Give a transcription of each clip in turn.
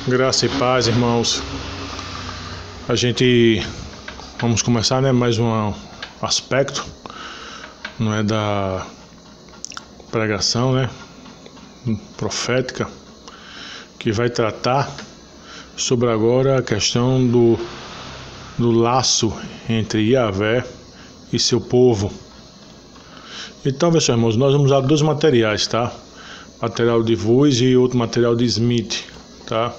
Graça e paz, irmãos. Vamos começar, mais um aspecto, não é, da pregação, profética, que vai tratar sobre agora a questão do laço entre Yahvé e seu povo. Então, meus irmãos, nós vamos usar dois materiais, tá? Material de Voice e outro material de Smith, tá?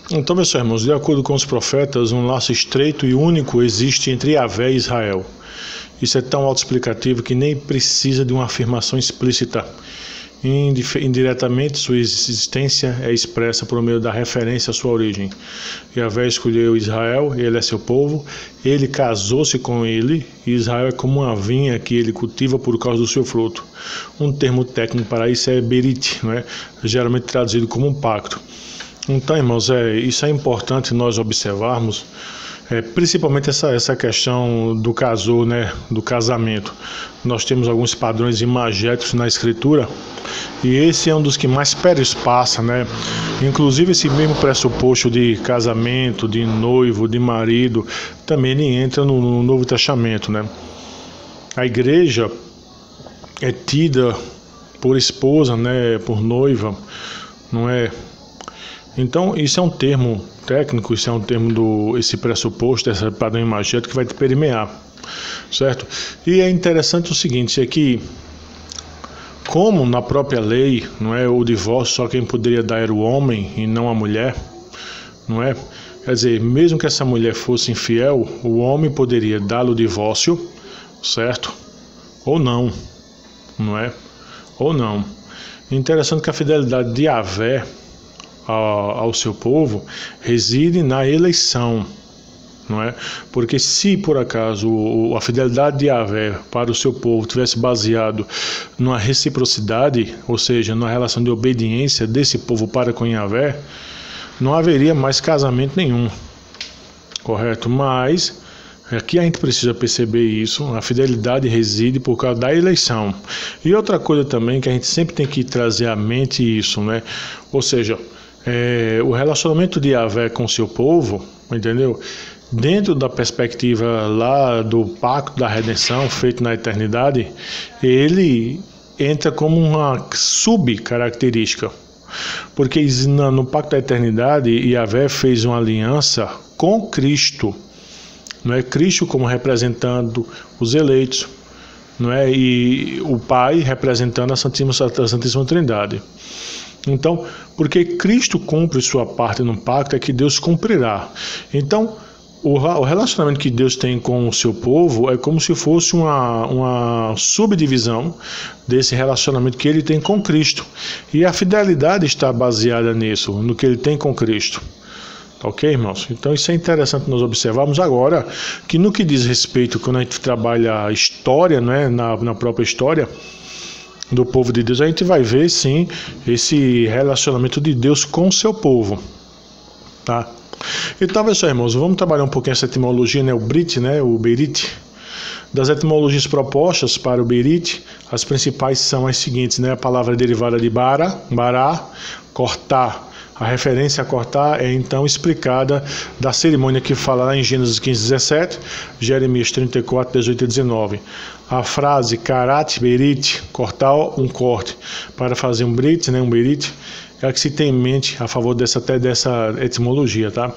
Então, meus irmãos, de acordo com os profetas, um laço estreito e único existe entre Yahvé e Israel. Isso é tão autoexplicativo que nem precisa de uma afirmação explícita. Indiretamente, sua existência é expressa por meio da referência à sua origem. Yahvé escolheu Israel, ele é seu povo, ele casou-se com ele, e Israel é como uma vinha que ele cultiva por causa do seu fruto. Um termo técnico para isso é berit, geralmente traduzido como um pacto. Então, irmãos, isso é importante nós observarmos, principalmente essa questão do do casamento. Nós temos alguns padrões imagéticos na Escritura, e esse é um dos que mais perspassa, Inclusive esse mesmo pressuposto de casamento, de noivo, de marido, também ele entra no Novo Testamento, A igreja é tida por esposa, por noiva, não é? Então, isso é um termo técnico, isso é um termo esse pressuposto, esse padrão imagético que vai te permear, certo? E é interessante o seguinte, é que, como na própria lei, o divórcio só quem poderia dar era o homem e não a mulher, Quer dizer, mesmo que essa mulher fosse infiel, o homem poderia dar o divórcio, certo? Ou não, Ou não. Interessante que a fidelidade de Yahvé ao seu povo reside na eleição, Porque se por acaso a fidelidade de Yahvé para o seu povo tivesse baseado numa reciprocidade, ou seja, numa relação de obediência desse povo para com Yahvé, não haveria mais casamento nenhum, correto? Mas aqui a gente precisa perceber isso, a fidelidade reside por causa da eleição. E outra coisa também que a gente sempre tem que trazer à mente isso, Ou seja, o relacionamento de Yahvé com seu povo, entendeu? Dentro da perspectiva lá do pacto da redenção feito na eternidade, ele entra como uma subcaracterística. Porque no pacto da eternidade, Yahvé fez uma aliança com Cristo, Cristo como representando os eleitos, E o Pai representando a Santíssima Trindade. Então, porque Cristo cumpre sua parte no pacto, é que Deus cumprirá. Então, o relacionamento que Deus tem com o seu povo é como se fosse uma subdivisão desse relacionamento que ele tem com Cristo. E a fidelidade está baseada nisso, no que ele tem com Cristo. Ok, irmãos? Então isso é interessante nós observarmos agora, que no que diz respeito, quando a gente trabalha a história, na própria história do povo de Deus, a gente vai ver sim esse relacionamento de Deus com o seu povo, tá? Então, pessoal, irmãos, vamos trabalhar um pouquinho essa etimologia, o Brit, o Berit. Das etimologias propostas para o Berit, as principais são as seguintes, A palavra derivada de bará, cortar. A referência a cortar é então explicada da cerimônia que fala lá em Gênesis 15:17, Jeremias 34, 18 e 19. A frase karat berit, cortar um corte, para fazer um brit, um berit, é a que se tem em mente a favor dessa etimologia, tá?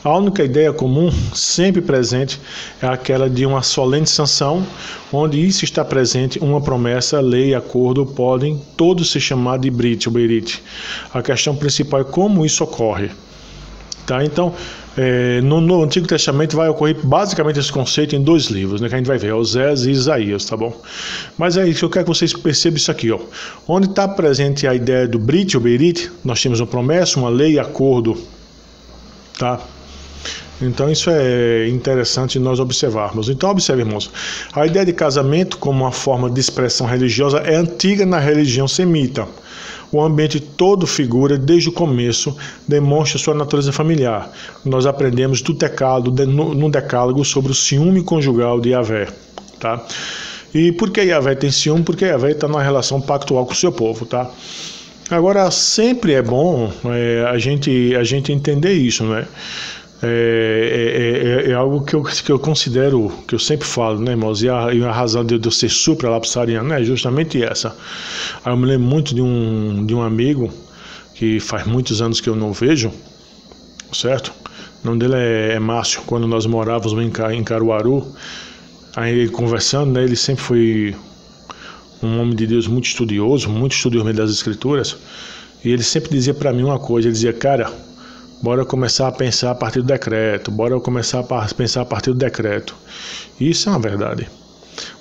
A única ideia comum, sempre presente, é aquela de uma solene sanção, onde isso está presente, uma promessa, lei, acordo, podem todos se chamar de brit ou berit. A questão principal é como isso ocorre, tá? Então, no Antigo Testamento vai ocorrer basicamente esse conceito em dois livros, que a gente vai ver, Osés e Isaías, tá bom? Mas é isso, eu quero que vocês percebam isso aqui, Onde está presente a ideia do Brit ou Berit, nós temos uma promessa, uma lei, acordo, tá? Então isso é interessante nós observarmos. Então observe, irmãos, a ideia de casamento como uma forma de expressão religiosa é antiga na religião semita. O ambiente todo figura, desde o começo, demonstra sua natureza familiar. Nós aprendemos no decálogo sobre o ciúme conjugal de Yahvé, tá? E por que Yahvé tem ciúme? Porque Yahvé está numa relação pactual com o seu povo, tá? Agora, sempre é bom a gente entender isso, né? É algo que eu considero, que eu sempre falo, né, irmãos? E a razão de eu ser supralapsariano é justamente essa. Aí eu me lembro muito de um amigo que faz muitos anos que eu não vejo, certo? O nome dele é Márcio. Quando nós morávamos em Caruaru, aí conversando, né, ele sempre foi um homem de Deus muito estudioso das Escrituras, e ele sempre dizia para mim uma coisa, ele dizia, cara, bora começar a pensar a partir do decreto, E isso é uma verdade.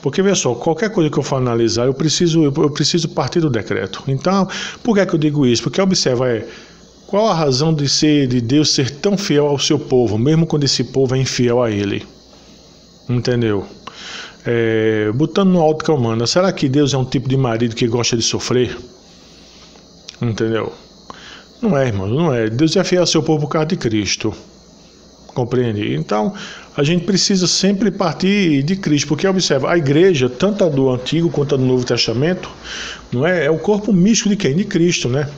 Porque, veja só, qualquer coisa que eu for analisar, eu preciso partir do decreto. Então, por que é que eu digo isso? Porque observa, qual a razão de Deus ser tão fiel ao seu povo, mesmo quando esse povo é infiel a ele? Entendeu? Botando no ótica humana, será que Deus é um tipo de marido que gosta de sofrer? Entendeu? Não é, irmão, não é. Deus é fiel ao seu povo por causa de Cristo. Compreende? Então, a gente precisa sempre partir de Cristo, porque observa, a igreja, tanto a do Antigo quanto a do Novo Testamento, não é? É o corpo místico de quem? De Cristo, né?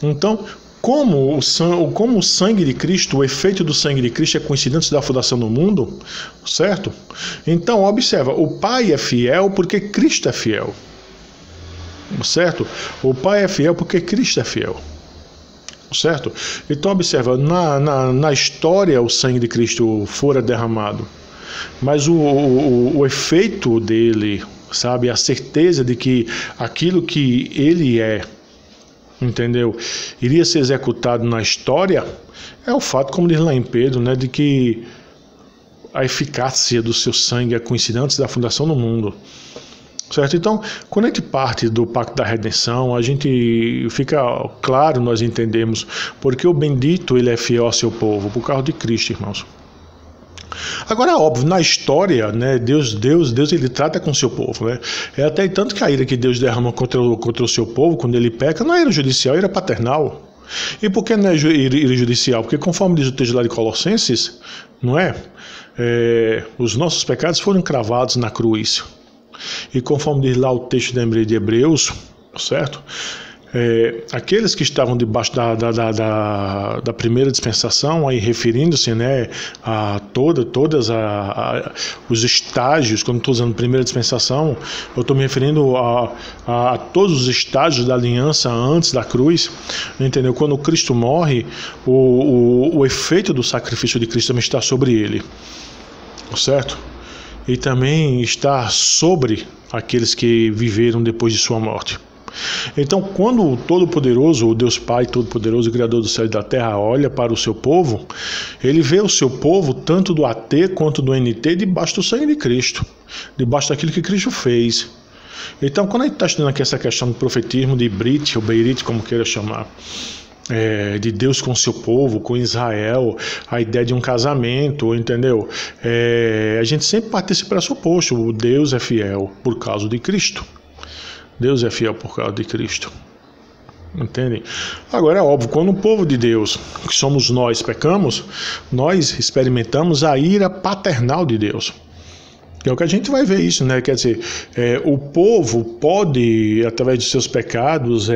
Então, como o sangue de Cristo, o efeito do sangue de Cristo é conhecido antes da fundação do mundo, certo? Então, observa, o Pai é fiel porque Cristo é fiel, certo? O Pai é fiel porque Cristo é fiel, certo? Então, observa, na história o sangue de Cristo fora derramado, mas o efeito dele, sabe, a certeza de que aquilo que ele entendeu, iria ser executado na história, é o fato, como diz lá em Pedro, né, de que a eficácia do seu sangue é conhecida antes da fundação do mundo, certo? Então, quando a gente parte do pacto da redenção, a gente fica claro, nós entendemos porque o bendito ele é fiel ao seu povo, por causa de Cristo, irmãos. Agora, óbvio, na história, né, Deus ele trata com o seu povo, né? É até tanto que a ira que Deus derrama contra o seu povo, quando ele peca, não é ira judicial, é ira paternal. E por que não é ira judicial? Porque conforme diz o texto lá de Colossenses, não é? Os nossos pecados foram cravados na cruz. E conforme diz lá o texto de Hebreus, certo? Aqueles que estavam debaixo da primeira dispensação, aí referindo-se, né, a todos os estágios, quando estou usando primeira dispensação, eu estou me referindo a todos os estágios da aliança antes da cruz, entendeu? Quando Cristo morre, o efeito do sacrifício de Cristo também está sobre ele, certo? E também está sobre aqueles que viveram depois de sua morte. Então, quando o Todo-Poderoso, o Deus Pai Todo-Poderoso, Criador do céu e da terra, olha para o seu povo, ele vê o seu povo, tanto do AT quanto do NT, debaixo do sangue de Cristo, debaixo daquilo que Cristo fez. Então, quando a gente está estudando aqui essa questão do profetismo de Brit, ou Beirit, como queira chamar, de Deus com seu povo, com Israel, a ideia de um casamento, entendeu? A gente sempre parte desse pressuposto, o Deus é fiel por causa de Cristo. Deus é fiel por causa de Cristo. Entendem? Agora é óbvio, quando o povo de Deus, que somos nós, pecamos, nós experimentamos a ira paternal de Deus. É o que a gente vai ver isso, né? Quer dizer, o povo pode, através de seus pecados,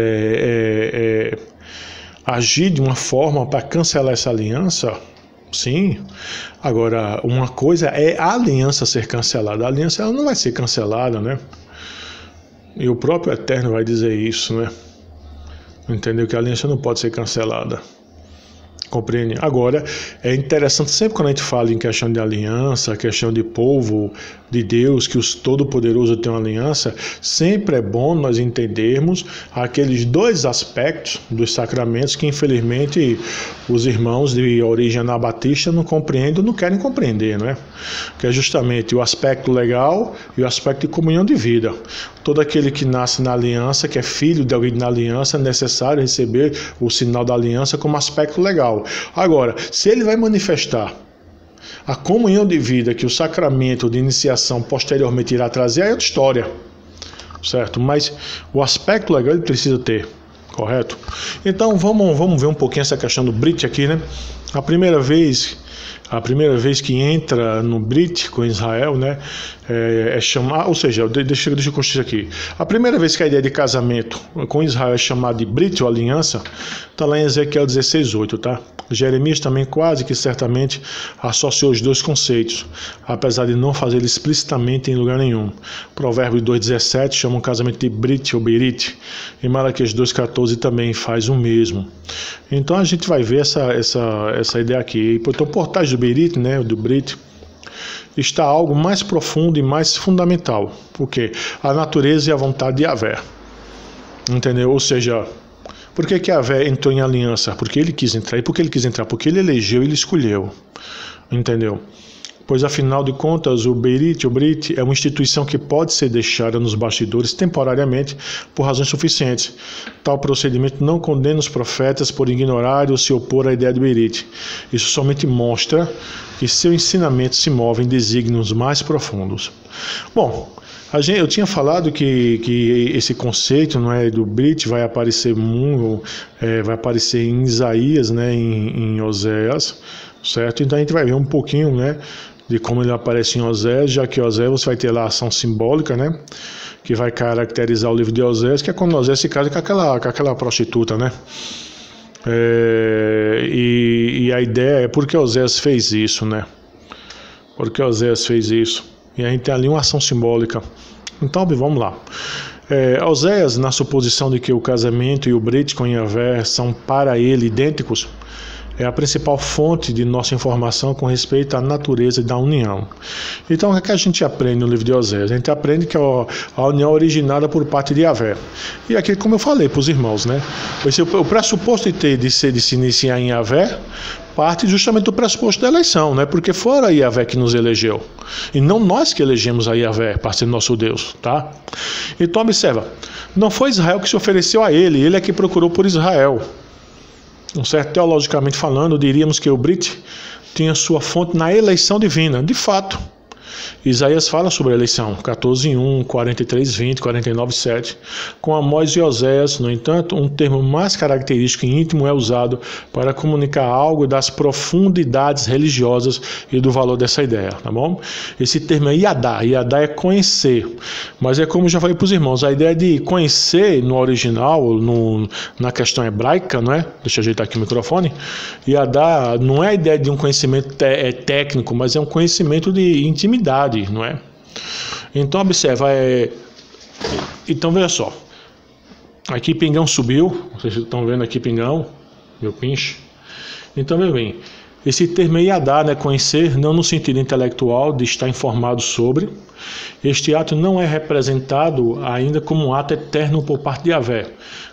agir de uma forma para cancelar essa aliança. Sim. Agora, uma coisa é a aliança ser cancelada. A aliança ela não vai ser cancelada, né? E o próprio Eterno vai dizer isso, né? Entendeu? Que a aliança não pode ser cancelada. Compreende? Agora, é interessante sempre quando a gente fala em questão de aliança, questão de povo, de Deus, que o Todo-Poderoso tem uma aliança, sempre é bom nós entendermos aqueles dois aspectos dos sacramentos que, infelizmente, os irmãos de origem anabatista não compreendem, não querem compreender, não é? Que é justamente o aspecto legal e o aspecto de comunhão de vida. Todo aquele que nasce na aliança, que é filho de alguém na aliança, é necessário receber o sinal da aliança como aspecto legal. Agora, se ele vai manifestar a comunhão de vida que o sacramento de iniciação posteriormente irá trazer, é outra história, certo? Mas o aspecto legal ele precisa ter, correto? Então vamos ver um pouquinho essa questão do Brit aqui, né? A primeira vez que entra no Brit com Israel, né, é chamar, ou seja, deixa eu construir aqui. A primeira vez que a ideia de casamento com Israel é chamada de Brit ou aliança, está lá em Ezequiel 16:8, tá? Jeremias também quase que certamente associou os dois conceitos, apesar de não fazer explicitamente em lugar nenhum. Provérbios 2:17 chama o casamento de Brit ou Berit, e Malaquias 2:14 também faz o mesmo. Então a gente vai ver essa ideia aqui. Então, por trás do Berit, né, do Brit, está algo mais profundo e mais fundamental. Por quê? A natureza e a vontade de Yahvé. Entendeu? Ou seja, por que Yahvé entrou em aliança? Porque ele quis entrar. E por que ele quis entrar? Porque ele elegeu e ele escolheu. Entendeu? Pois afinal de contas o Berit, o Brit, é uma instituição que pode ser deixada nos bastidores temporariamente por razões suficientes. Tal procedimento não condena os profetas por ignorar ou se opor à ideia de Berit. Isso somente mostra que seu ensinamento se move em desígnios mais profundos. Bom, eu tinha falado que esse conceito, não é, do Brit vai aparecer em Isaías, né, em Oséias, certo? Então a gente vai ver um pouquinho, né, de como ele aparece em Oséias, já que Oséias você vai ter lá a ação simbólica, né, que vai caracterizar o livro de Oséias, que é quando Oséias se casa com aquela prostituta, né? E a ideia é por que Oséias fez isso, né? Por que Oséias fez isso? E a gente tem ali uma ação simbólica. Então vamos lá. Oséias, na suposição de que o casamento e o Brit com Yahvé são para ele idênticos, é a principal fonte de nossa informação com respeito à natureza da união. Então, o que a gente aprende no livro de Oséias? A gente aprende que a união é originada por parte de Yahvé. E aqui, como eu falei para os irmãos, né? O pressuposto de se iniciar em Yahvé parte justamente do pressuposto da eleição, né? Porque foi a Yahvé que nos elegeu. E não nós que elegemos a Yahvé para ser nosso Deus, tá? Então, observa. Não foi Israel que se ofereceu a ele é que procurou por Israel. Certo? Teologicamente falando, diríamos que o Brit tinha sua fonte na eleição divina. De fato, Isaías fala sobre a eleição, 14:1, 43:20, 49:7. Com Amós e Oséias, no entanto, um termo mais característico e íntimo é usado para comunicar algo das profundidades religiosas e do valor dessa ideia, tá bom? Esse termo é Yadá. Yadá é conhecer, mas é como eu já falei para os irmãos, a ideia de conhecer no original, na questão hebraica, não é? Deixa eu ajeitar aqui o microfone. Yadá não é a ideia de um conhecimento técnico, mas é um conhecimento de intimidade, não é? Então observa, então veja só, aqui Pingão subiu, vocês estão vendo aqui Pingão, meu pinche. Então veja bem, esse termo é Yadá, né, conhecer, não no sentido intelectual de estar informado sobre. Este ato não é representado ainda como um ato eterno por parte de Yahvé.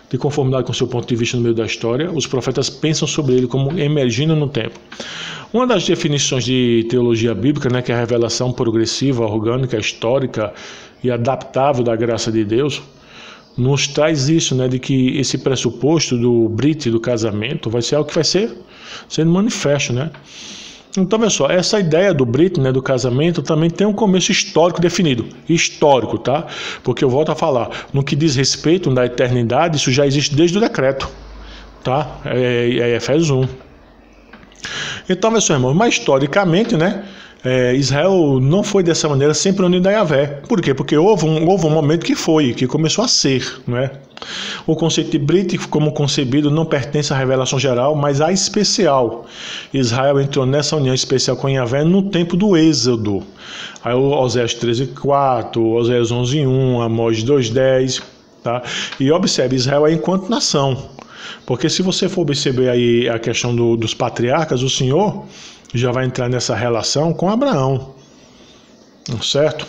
De conformidade com seu ponto de vista no meio da história, os profetas pensam sobre ele como emergindo no tempo. Uma das definições de teologia bíblica, né, que é a revelação progressiva, orgânica, histórica e adaptável da graça de Deus, nos traz isso, né, de que esse pressuposto do Brit, do casamento, vai ser algo que vai ser sendo manifesto, né? Então, pessoal, essa ideia do Brit, né, do casamento, também tem um começo histórico definido. Histórico, tá? Porque eu volto a falar, no que diz respeito da eternidade, isso já existe desde o decreto, tá? É Efésios 1. Então, meus irmãos, mas historicamente, né, Israel não foi dessa maneira sempre unido a Yahvé. Por quê? Porque houve um momento que começou a ser, né? O conceito de Brit, como concebido, não pertence à revelação geral, mas à especial. Israel entrou nessa união especial com Yahvé no tempo do Êxodo. Aí Oséias 13:4, Oséias 11:1, Amós 2:10, tá? E observe, Israel é enquanto nação. Porque se você for perceber aí a questão dos patriarcas, o Senhor já vai entrar nessa relação com Abraão, certo?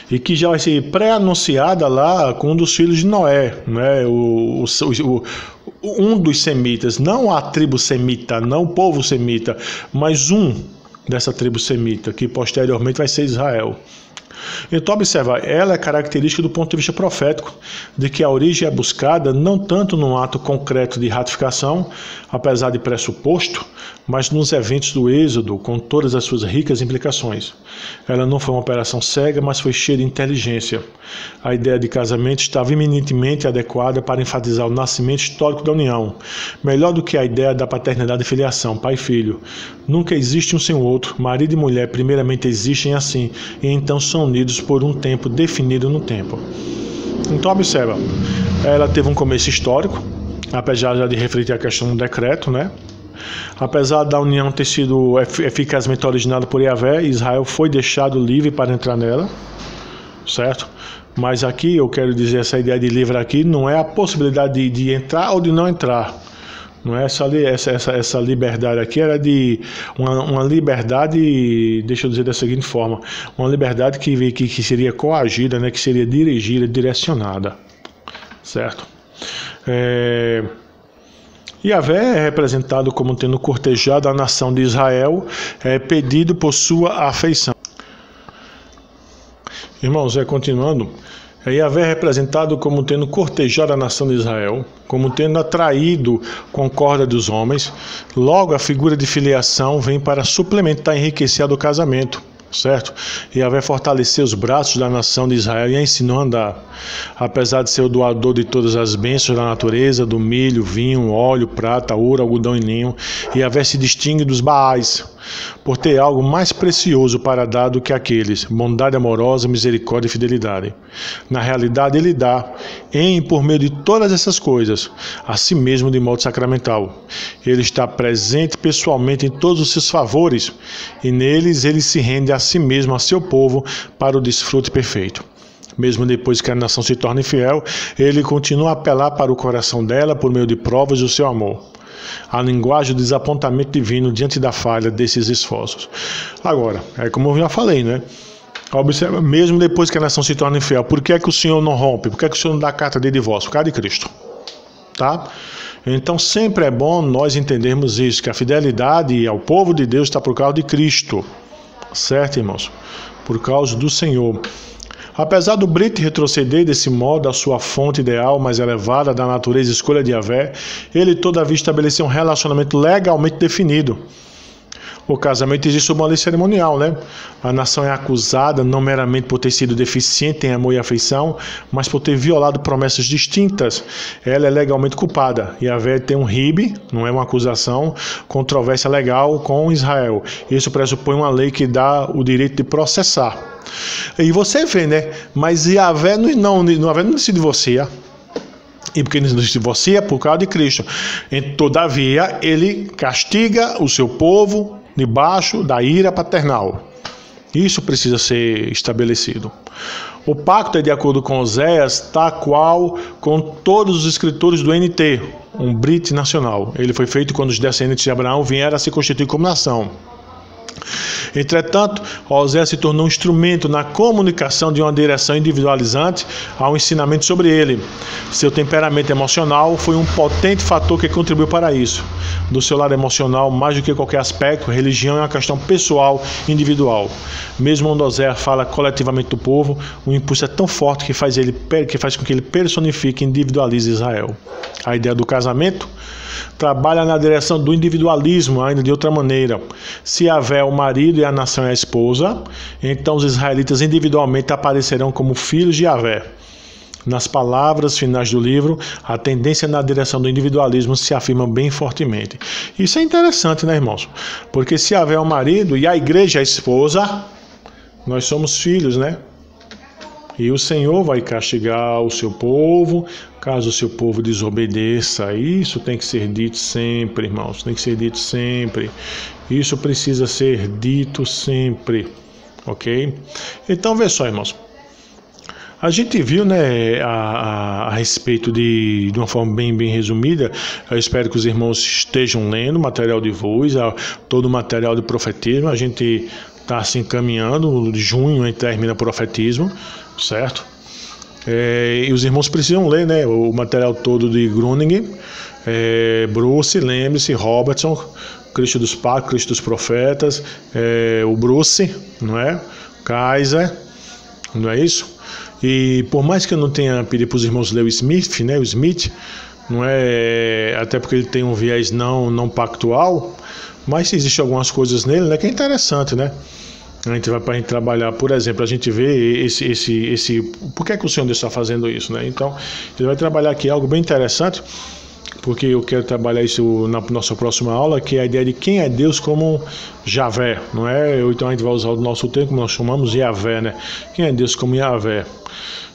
E que já vai ser pré-anunciada lá com um dos filhos de Noé, né? Um dos semitas, não a tribo semita, não o povo semita, mas um dessa tribo semita, que posteriormente vai ser Israel. Então observa, ela é característica do ponto de vista profético, de que a origem é buscada não tanto num ato concreto de ratificação, apesar de pressuposto, mas nos eventos do Êxodo, com todas as suas ricas implicações. Ela não foi uma operação cega, mas foi cheia de inteligência. A ideia de casamento estava eminentemente adequada para enfatizar o nascimento histórico da união, melhor do que a ideia da paternidade e filiação, pai e filho. Nunca existe um sem o outro, marido e mulher primeiramente existem assim, e então são unidos por um tempo definido no tempo. Então observa, ela teve um começo histórico, apesar já de refletir a questão do decreto, né? Apesar da união ter sido eficazmente originada por Yahvé, Israel foi deixado livre para entrar nela, certo? Mas aqui eu quero dizer, essa ideia de livre aqui não é a possibilidade de entrar ou de não entrar. Não é essa liberdade aqui, era de uma liberdade, deixa eu dizer da seguinte forma, uma liberdade que seria coagida, né, que seria dirigida, direcionada, certo? Yahvé é representado como tendo cortejado a nação de Israel, pedido por sua afeição. Irmãos, continuando, Yahvé é representado como tendo cortejado a nação de Israel, como tendo atraído com a corda dos homens. Logo, a figura de filiação vem para suplementar e enriquecer a do casamento, certo? Yahvé fortaleceu os braços da nação de Israel e a ensinou a andar. Apesar de ser o doador de todas as bênçãos da natureza, do milho, vinho, óleo, prata, ouro, algodão e linho, Yahvé se distingue dos Baais, por ter algo mais precioso para dar do que aqueles, bondade amorosa, misericórdia e fidelidade. Na realidade, ele dá, em e por meio de todas essas coisas, a si mesmo de modo sacramental. Ele está presente pessoalmente em todos os seus favores, e neles ele se rende a si mesmo, a seu povo, para o desfrute perfeito. Mesmo depois que a nação se torna infiel, ele continua a apelar para o coração dela por meio de provas do seu amor. A linguagem do desapontamento divino diante da falha desses esforços. Agora, como eu já falei, né? Observa, mesmo depois que a nação se torna infiel, por que é que o Senhor não rompe? Por que é que o Senhor não dá carta de divórcio? Por causa de Cristo. Tá? Então sempre é bom nós entendermos isso, que a fidelidade ao povo de Deus está por causa de Cristo. Certo, irmãos? Por causa do Senhor. Apesar do Brit retroceder desse modo à sua fonte ideal mais elevada da natureza e escolha de Yahvé, ele todavia estabeleceu um relacionamento legalmente definido. O casamento existe sob uma lei cerimonial, né? A nação é acusada não meramente por ter sido deficiente em amor e afeição, mas por ter violado promessas distintas. Ela é legalmente culpada. Yahvé tem um ribe, não é uma acusação, controvérsia legal com Israel. Isso pressupõe uma lei que dá o direito de processar. E você vê, né? Mas Yahvé não se divorcia. E porque ele não se divorcia por causa de Cristo. Todavia, ele castiga o seu povo debaixo da ira paternal. Isso precisa ser estabelecido. O pacto é de acordo com Oséias, tal qual com todos os escritores do NT, um Brit nacional. Ele foi feito quando os descendentes de Abraão vieram a se constituir como nação. Entretanto, Oséias se tornou um instrumento na comunicação de uma direção individualizante ao ensinamento sobre ele. Seu temperamento emocional foi um potente fator que contribuiu para isso. Do seu lado emocional, mais do que qualquer aspecto, religião é uma questão pessoal, individual. Mesmo quando Oséias fala coletivamente do povo, o impulso é tão forte que faz com que ele personifique e individualize Israel. A ideia do casamento trabalha na direção do individualismo, ainda de outra maneira. Se Yahvé é o marido e a nação é a esposa, então os israelitas individualmente aparecerão como filhos de Yahvé. Nas palavras finais do livro, a tendência na direção do individualismo se afirma bem fortemente. Isso é interessante, né, irmãos? Porque se Yahvé é o marido e a igreja é a esposa, nós somos filhos, né? E o Senhor vai castigar o seu povo, caso o seu povo desobedeça. Isso tem que ser dito sempre, irmãos. Tem que ser dito sempre. Isso precisa ser dito sempre. Ok? Então, vê só, irmãos. A gente viu, né, a respeito de uma forma bem resumida. Eu espero que os irmãos estejam lendo o material de voz, todo o material de profetismo. A gente está se encaminhando. Junho a gente termina o profetismo, certo? E os irmãos precisam ler, né, o material todo de Gruning, Bruce, lembre-se, Robertson, Cristo dos Pactos, Cristo dos Profetas, o Bruce, não é? Kaiser, não é isso? E por mais que eu não tenha pedido para os irmãos ler o Smith, né, o Smith, não é, até porque ele tem um viés não pactual, mas existem algumas coisas nele, né, que é interessante, né? A gente vai para a gente trabalhar, por exemplo, a gente vê por que é que o Senhor Deus está fazendo isso, né? Então, ele vai trabalhar aqui algo bem interessante, porque eu quero trabalhar isso na nossa próxima aula, que é a ideia de quem é Deus como Javé, não é? Então a gente vai usar o nosso termo, como nós chamamos, Yavé, né? Quem é Deus como Yavé?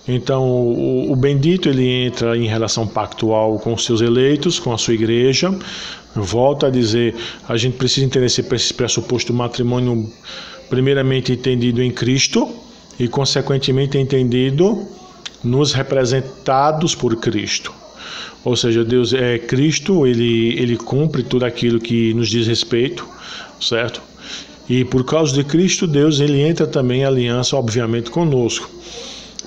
Então, o bendito, ele entra em relação pactual com os seus eleitos, com a sua igreja. Volta a dizer, a gente precisa entender esse pressuposto do matrimônio primeiramente entendido em Cristo e consequentemente entendido nos representados por Cristo. Ou seja, Deus é Cristo, ele cumpre tudo aquilo que nos diz respeito, certo? E por causa de Cristo, Deus, ele entra também em aliança, obviamente, conosco.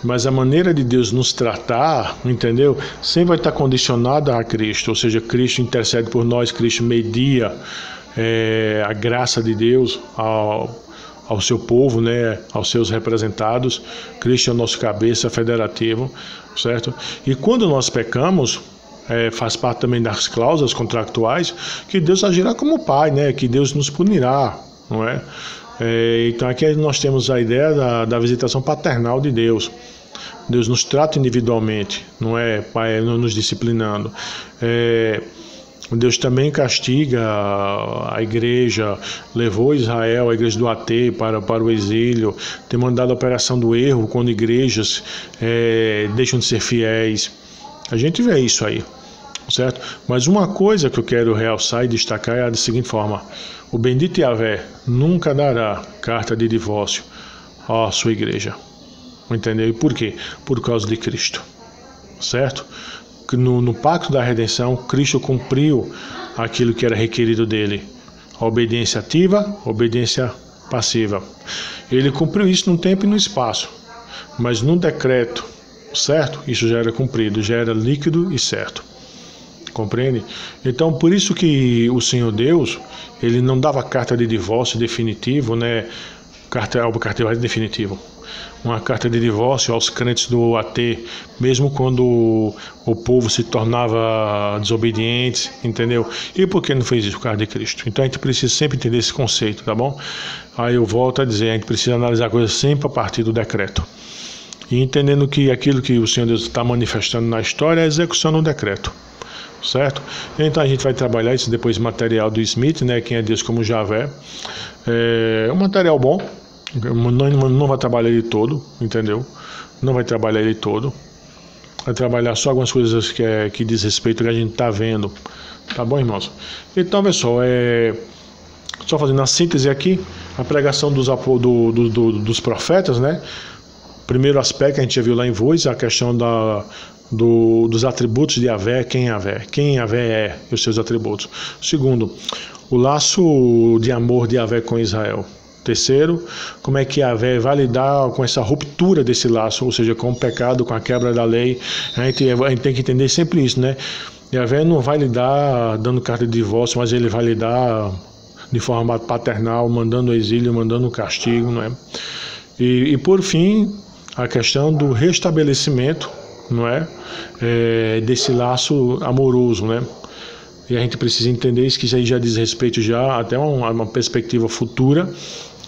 Mas a maneira de Deus nos tratar, entendeu? Sempre vai estar condicionada a Cristo, ou seja, Cristo intercede por nós, Cristo media a graça de Deus ao seu povo, né, aos seus representados. Cristo é o nosso cabeça federativo, certo? E quando nós pecamos, faz parte também das cláusulas contractuais, que Deus agirá como Pai, né, que Deus nos punirá, não é? Então aqui nós temos a ideia da visitação paternal de Deus. Deus nos trata individualmente, não é Pai nos disciplinando. Deus também castiga a igreja, levou Israel, a igreja do AT, para o exílio, tem mandado a operação do erro quando igrejas deixam de ser fiéis. A gente vê isso aí, certo? Mas uma coisa que eu quero realçar e destacar é da seguinte forma: o bendito Yavé nunca dará carta de divórcio à sua igreja. Entendeu? E por quê? Por causa de Cristo, certo? No pacto da redenção, Cristo cumpriu aquilo que era requerido dele: a obediência ativa, a obediência passiva. Ele cumpriu isso no tempo e no espaço, mas no decreto, certo? Isso já era cumprido, já era líquido e certo. Compreende? Então, por isso que o Senhor Deus, ele não dava carta de divórcio definitivo, né? Carta definitivo. Uma carta de divórcio aos crentes do AT, mesmo quando o povo se tornava desobediente, entendeu? E por que não fez isso por causa de Cristo? Então a gente precisa sempre entender esse conceito, tá bom? Aí eu volto a dizer, a gente precisa analisar a coisa sempre a partir do decreto. E entendendo que aquilo que o Senhor Deus está manifestando na história é a execução no decreto, certo? Então a gente vai trabalhar isso depois, material do Smith, né? Quem é Deus como Javé. É um material bom. Não vai trabalhar ele todo, entendeu? Não vai trabalhar ele todo. Vai trabalhar só algumas coisas que diz respeito que a gente está vendo. Tá bom, irmãos? Então, pessoal, só fazendo a síntese aqui, a pregação dos profetas, né? Primeiro aspecto que a gente já viu lá em Voz, a questão dos atributos de Yavé, quem Yavé é e os seus atributos. Segundo, o laço de amor de Yavé com Israel. Terceiro, como é que Yavé vai lidar com essa ruptura desse laço, ou seja, com o pecado, com a quebra da lei. A gente tem que entender sempre isso, né? Yavé não vai lidar dando carta de divórcio, mas ele vai lidar de forma paternal, mandando o exílio, mandando o castigo, não é? E por fim, a questão do restabelecimento, não é? Desse laço amoroso, né? E a gente precisa entender isso, que isso aí já diz respeito já até uma perspectiva futura,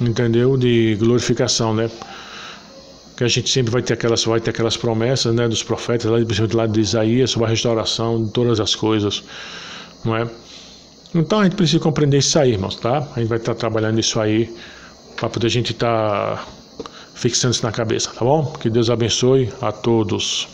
entendeu? De glorificação, né? Que a gente sempre vai ter aquelas promessas, né, dos profetas, principalmente lá de Isaías, sobre a restauração de todas as coisas, não é? Então a gente precisa compreender isso aí, irmãos, tá? A gente vai estar trabalhando isso aí para poder a gente estar fixando isso na cabeça, tá bom? Que Deus abençoe a todos.